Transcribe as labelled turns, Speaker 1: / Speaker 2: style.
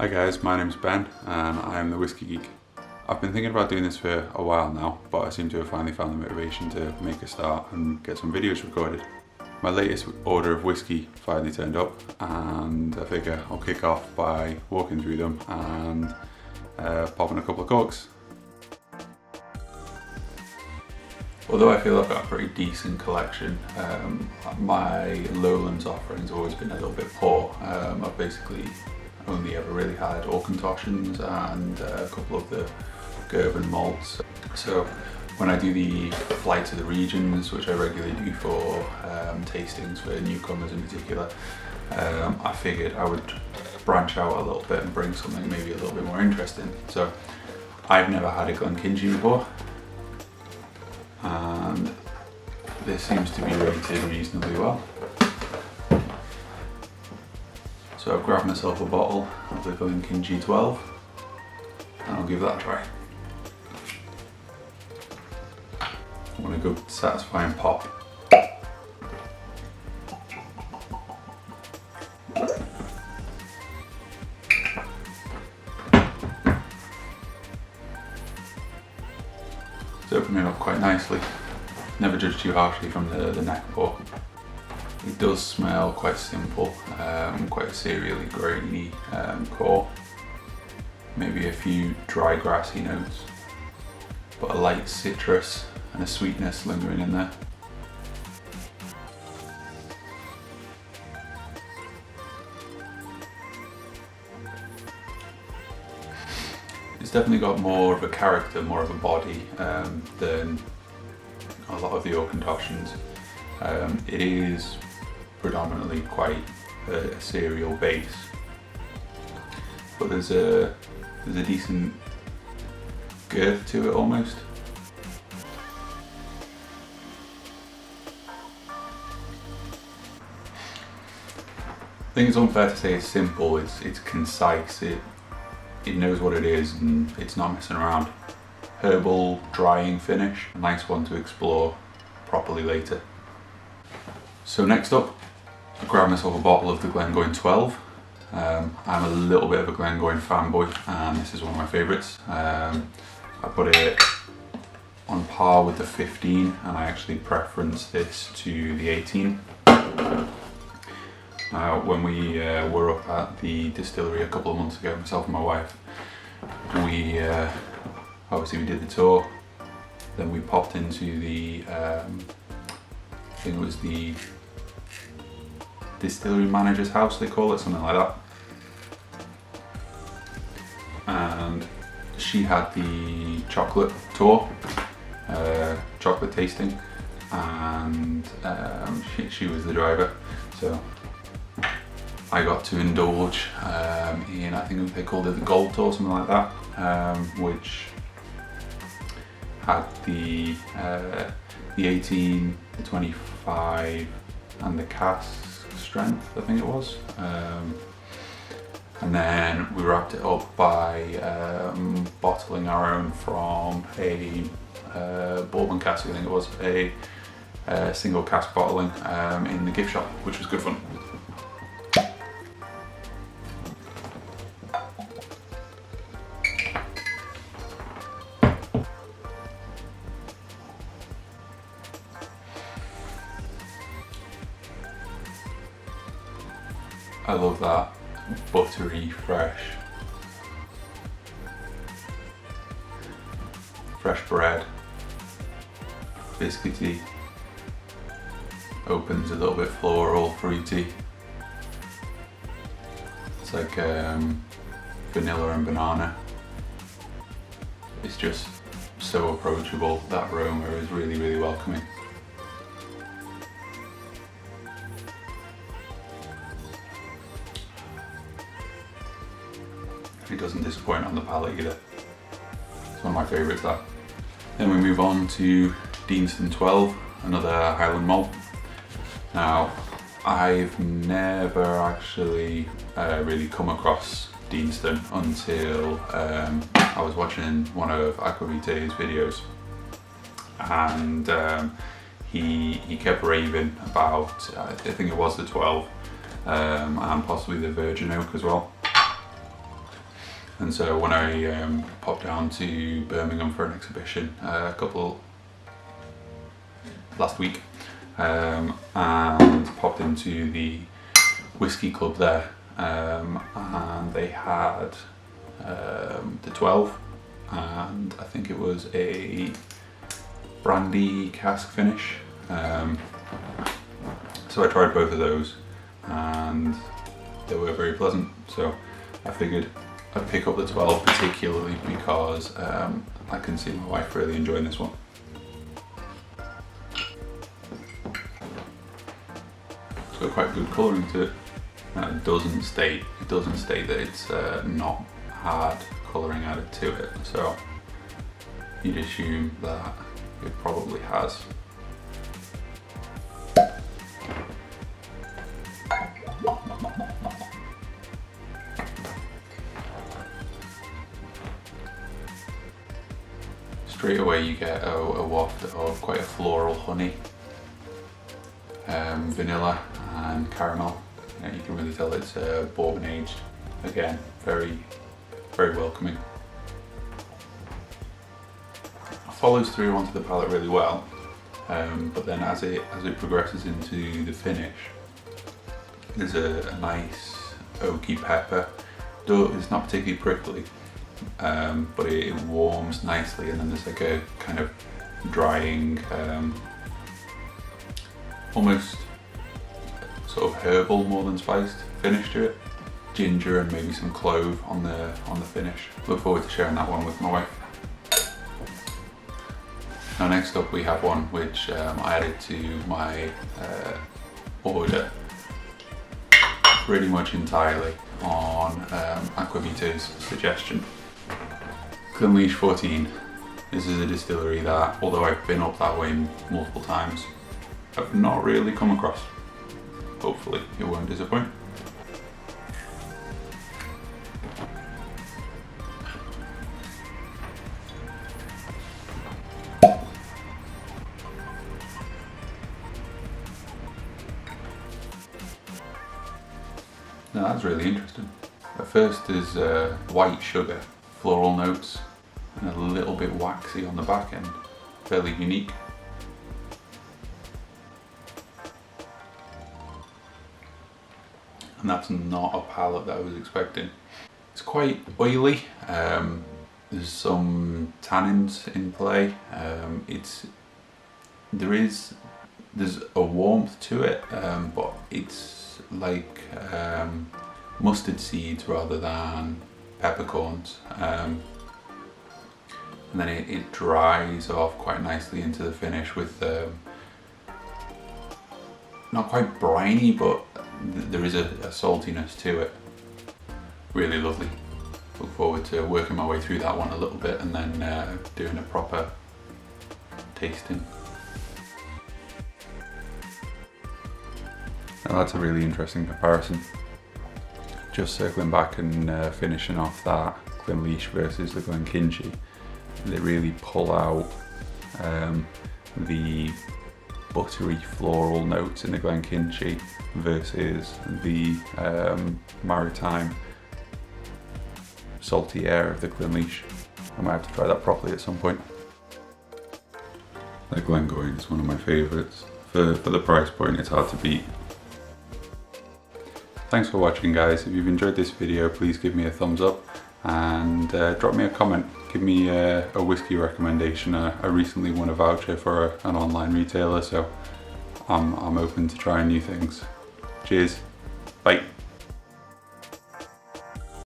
Speaker 1: Hi guys, my name's Ben and I'm the Whisky Geek. I've been thinking about doing this for a while now, but I seem to have finally found the motivation to make a start and get some videos recorded. My latest order of whiskey finally turned up and I figure I'll kick off by walking through them and popping a couple of corks. Although I feel I've got a pretty decent collection, my Lowlands offering's always been a little bit poor. I've basically only ever really had Auchentoshes and a couple of the Bourbon malts. So when I do the flight to the regions, which I regularly do for tastings for newcomers in particular, I figured I would branch out a little bit and bring something maybe a little bit more interesting. So I've never had a Glenkinchie before, and this seems to be rated reasonably well. So I've grabbed myself a bottle of the Glenkinchie 12 and I'll give that a try. I want a good satisfying pop. It's opening up quite nicely. Never judge too harshly from the neck pour. It does smell quite simple, quite a cereally, grainy core. Maybe a few dry grassy notes, but a light citrus and a sweetness lingering in there. It's definitely got more of a character, more of a body than a lot of the Auchentoshes. It is predominantly quite a cereal base, but there's a decent girth to it almost. I think it's unfair to say it's simple. It's concise. It knows what it is and it's not messing around. Herbal drying finish, a nice one to explore properly later. So next up, I grabbed myself a bottle of the Glengoyne 12. I'm a little bit of a Glengoyne fanboy and this is one of my favourites. I put it on par with the 15 and I actually preference this to the 18. When we were up at the distillery a couple of months ago, myself and my wife, we did the tour, then we popped into the, I think it was the distillery manager's house, they call it, something like that. And she had the chocolate tour, chocolate tasting, and she was the driver. So I got to indulge in, I think they called it the Gold Tour, something like that, which had the 18, the 25, and the cask strength, I think it was. And then we wrapped it up by bottling our own from a bourbon cask, I think it was, a single cask bottling in the gift shop, which was good fun. I love that buttery, fresh bread, biscuity, opens a little bit floral, fruity. It's like vanilla and banana. It's just so approachable. That aroma is really, really welcoming. It doesn't disappoint on the palate either. It's one of my favourites, that. Then we move on to Deaston 12, another Highland malt. Now, I've never actually really come across Deaston until I was watching one of Aquavite's videos, and he kept raving about, I think it was the 12, and possibly the Virgin Oak as well. And so when I popped down to Birmingham for an exhibition last week, and popped into the Whisky club there, and they had the 12, and I think it was a brandy cask finish. So I tried both of those and they were very pleasant, so I figured I'd pick up the 12 particularly because I can see my wife really enjoying this one. It's got quite good colouring to it. It doesn't state that it's not hard colouring added to it, so you'd assume that it probably has. Straight away you get a waft of quite a floral honey, vanilla and caramel. You can really tell it's bourbon aged. Again, very welcoming. It follows through onto the palate really well, but then as it progresses into the finish, there's a nice oaky pepper. Though it's not particularly prickly, but it warms nicely, and then there's like a kind of drying, almost sort of herbal more than spiced finish to it. Ginger and maybe some clove on the finish. Look forward to sharing that one with my wife. Now next up we have one which I added to my order pretty much entirely on Aquavita's suggestion. Clynelish 14. This is a distillery that, although I've been up that way multiple times, I've not really come across. Hopefully it won't disappoint. Now that's really interesting. At first there's white sugar, floral notes, and a little bit waxy on the back end. Fairly unique. And that's not a palate that I was expecting. It's quite oily. There's some tannins in play. There's a warmth to it, but it's like mustard seeds rather than peppercorns. And then it dries off quite nicely into the finish with not quite briny, but there is a saltiness to it. Really lovely. Look forward to working my way through that one a little bit and then doing a proper tasting. Now that's a really interesting comparison. Just circling back and finishing off that Clynelish versus the Glenkinchie. They really pull out the buttery floral notes in the Glenkinchie versus the maritime salty air of the Clynelish. I might have to try that properly at some point. The Glengoyne is one of my favourites. For the price point, it's hard to beat. Thanks for watching, guys. If you've enjoyed this video, please give me a thumbs up and drop me a comment. Give me a whiskey recommendation. I recently won a voucher for an online retailer, so I'm open to trying new things. Cheers. Bye.